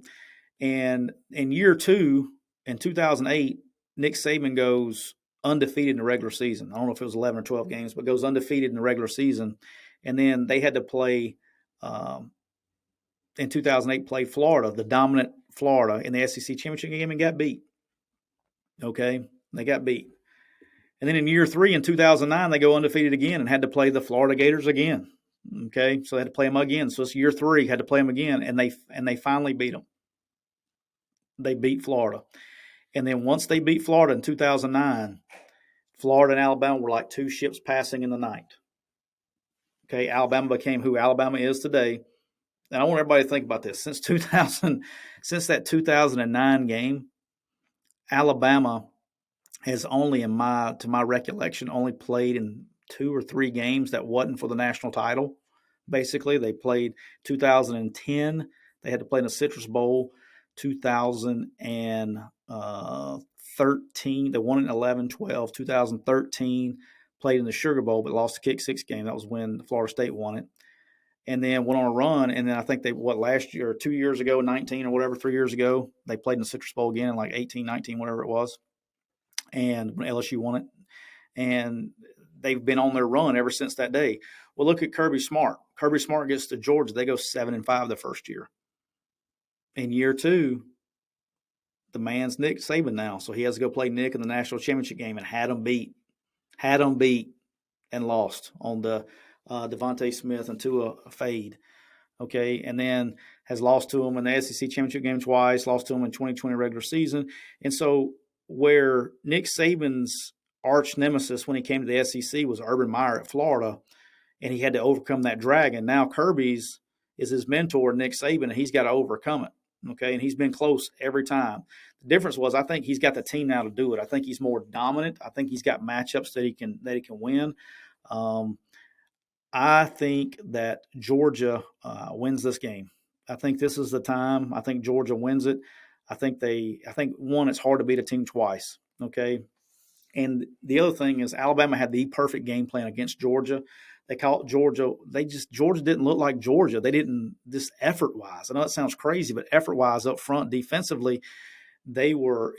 And in year 2, in 2008, Nick Saban goes undefeated in the regular season. I don't know if it was 11 or 12 games, but goes undefeated in the regular season. And then they had to play, in 2008, play Florida, the dominant Florida, in the SEC championship game, and got beat. Okay. They got beat. And then in year 3, in 2009, they go undefeated again and had to play the Florida Gators again. Okay. So they had to play them again. So it's year 3, had to play them again. And they finally beat them. They beat Florida. And then once they beat Florida in 2009, Florida and Alabama were like two ships passing in the night. Okay, Alabama became who Alabama is today. And I want everybody to think about this. Since that 2009 game, Alabama has only, to my recollection, only played in 2 or 3 games that wasn't for the national title. Basically, they played 2010. They had to play in the Citrus Bowl. 2013, they won it in 11, 12. 2013, played in the Sugar Bowl, but lost the kick 6 game. That was when Florida State won it. And then went on a run. And then I think last year, 2 years ago, 19 or whatever, 3 years ago, they played in the Citrus Bowl again in like 18, 19, whatever it was. And when LSU won it. And they've been on their run ever since that day. Well, look at Kirby Smart. Kirby Smart gets to Georgia. They go 7-5 the first year. In year 2, the man's Nick Saban now. So he has to go play Nick in the national championship game and had him beat and lost on the Devontae Smith and Tua fade. Okay. And then has lost to him in the SEC championship game twice, lost to him in 2020 regular season. And so where Nick Saban's arch nemesis when he came to the SEC was Urban Meyer at Florida, and he had to overcome that dragon. Now Kirby's is his mentor, Nick Saban, and he's got to overcome it. Okay, and he's been close every time. The difference was, I think he's got the team now to do it. I think he's more dominant. I think he's got matchups that he can win. I think that Georgia wins this game. I think this is the time. I think Georgia wins it. I think one, it's hard to beat a team twice. Okay, and the other thing is Alabama had the perfect game plan against Georgia. They caught Georgia. Georgia didn't look like Georgia. They didn't, this effort-wise. I know that sounds crazy, but effort-wise up front, defensively, they were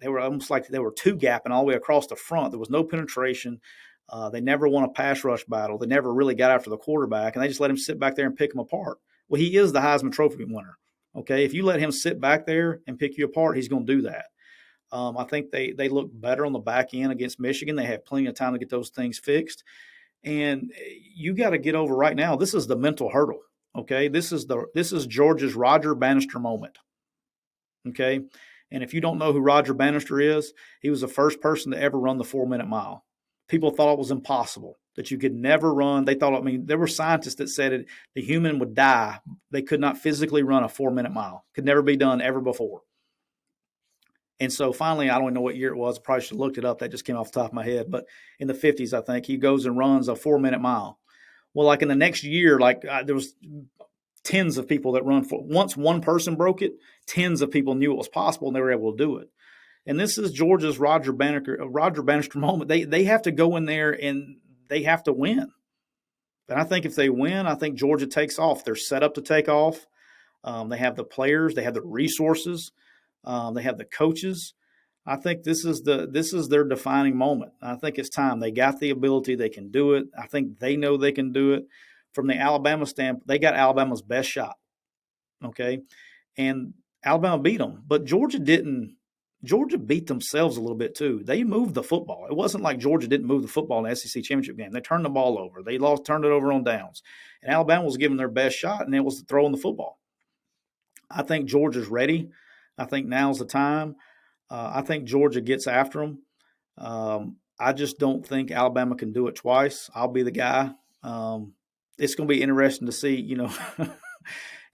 almost like they were two-gapping all the way across the front. There was no penetration. They never won a pass rush battle. They never really got after the quarterback, and they just let him sit back there and pick him apart. Well, he is the Heisman Trophy winner. Okay, if you let him sit back there and pick you apart, he's going to do that. I think they look better on the back end against Michigan. They have plenty of time to get those things fixed. And you got to get over right now. This is the mental hurdle. Okay. This is Georgia's Roger Bannister moment. Okay. And if you don't know who Roger Bannister is, he was the first person to ever run the 4-minute mile. People thought it was impossible, that you could never run. They thought, there were scientists that said the human would die. They could not physically run a 4-minute mile. Could never be done ever before. And so finally, I don't even know what year it was. I probably should have looked it up. That just came off the top of my head. But in the 50s, I think, he goes and runs a 4-minute mile. Well, like in the next year, there was tens of people that run for. Once one person broke it, tens of people knew it was possible, and they were able to do it. And this is Georgia's Roger Bannister moment. They have to go in there and they have to win. And I think if they win, I think Georgia takes off. They're set up to take off. They have the players. They have the resources. They have the coaches. I think this is their defining moment. I think it's time. They got the ability. They can do it. I think they know they can do it. From the Alabama standpoint, they got Alabama's best shot. Okay, and Alabama beat them, but Georgia didn't. Georgia beat themselves a little bit too. They moved the football. It wasn't like Georgia didn't move the football in the SEC championship game. They turned the ball over. They turned it over on downs, and Alabama was giving their best shot, and it was throwing the football. I think Georgia's ready. I think now's the time. I think Georgia gets after them. I just don't think Alabama can do it twice. I'll be the guy. It's going to be interesting to see,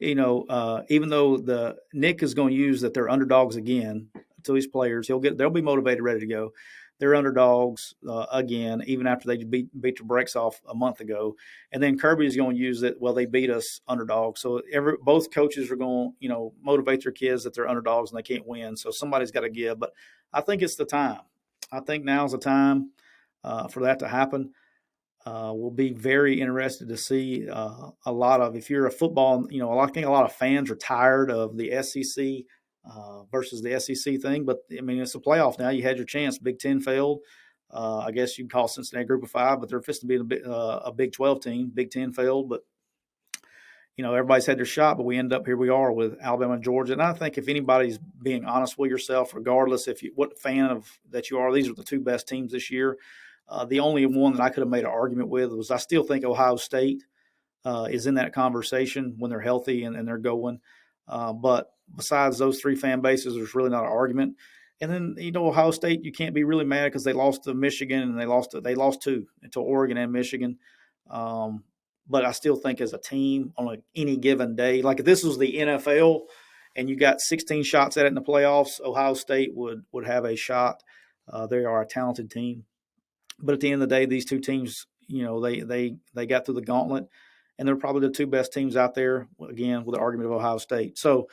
even though Nick is going to use that they're underdogs again to his players, they'll be motivated, ready to go. they're underdogs again, even after they beat the brakes off a month ago. And then Kirby's going to use it. Well, they beat us underdogs. So both coaches are going to, motivate their kids that they're underdogs and they can't win. So somebody's got to give. But I think it's the time. I think now's the time for that to happen. We'll be very interested to see a lot of, if you're a football, I think a lot of fans are tired of the SEC versus the SEC thing. But, I mean, it's a playoff now. You had your chance. Big Ten failed. I guess you can call Cincinnati Group of Five, but they're fisting to be a Big 12 team. Big Ten failed, but, everybody's had their shot, but we end up here we are with Alabama and Georgia. And I think if anybody's being honest with yourself, regardless what fan of that you are, these are the two best teams this year. The only one that I could have made an argument with was I still think Ohio State is in that conversation when they're healthy and they're going. But besides those three fan bases, there's really not an argument. And then, Ohio State, you can't be really mad because they lost to Michigan and they lost two to Oregon and Michigan. But I still think as a team on any given day, like if this was the NFL and you got 16 shots at it in the playoffs, Ohio State would have a shot. They are a talented team. But at the end of the day, these two teams, they got through the gauntlet, and they're probably the two best teams out there, again, with the argument of Ohio State. So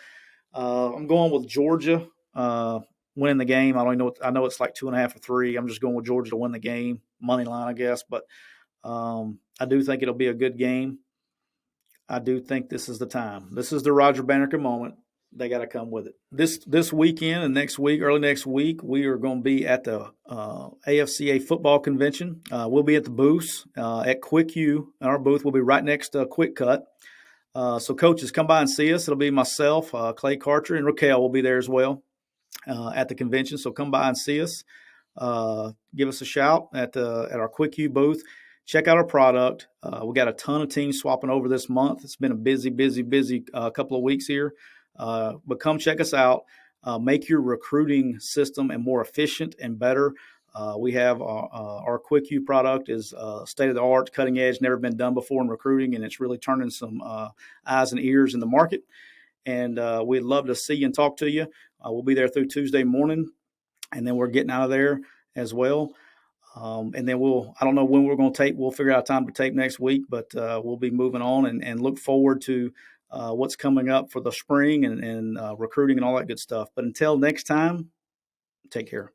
I'm going with Georgia winning the game. I know it's like 2.5 or 3. I'm just going with Georgia to win the game, money line, I guess. But I do think it'll be a good game. I do think this is the time. This is the Roger Banneker moment. They got to come with it. This weekend and next week, early next week, we are going to be at the AFCA Football Convention. We'll be at the booth at QwikQ. Our booth will be right next to Quick Cut. So coaches, come by and see us. It'll be myself, Clay Carter, and Raquel will be there as well at the convention. So come by and see us. Give us a shout at our QwikQ booth. Check out our product. We got a ton of teams swapping over this month. It's been a busy couple of weeks here. But come check us out. Make your recruiting system and more efficient and better. We have our QwikQ product is state of the art, cutting edge, never been done before in recruiting, and it's really turning some eyes and ears in the market. And we'd love to see you and talk to you. We'll be there through Tuesday morning, and then we're getting out of there as well. And then I don't know when we're going to tape. We'll figure out time to tape next week, but we'll be moving on and look forward to what's coming up for the spring and recruiting and all that good stuff. But until next time, take care.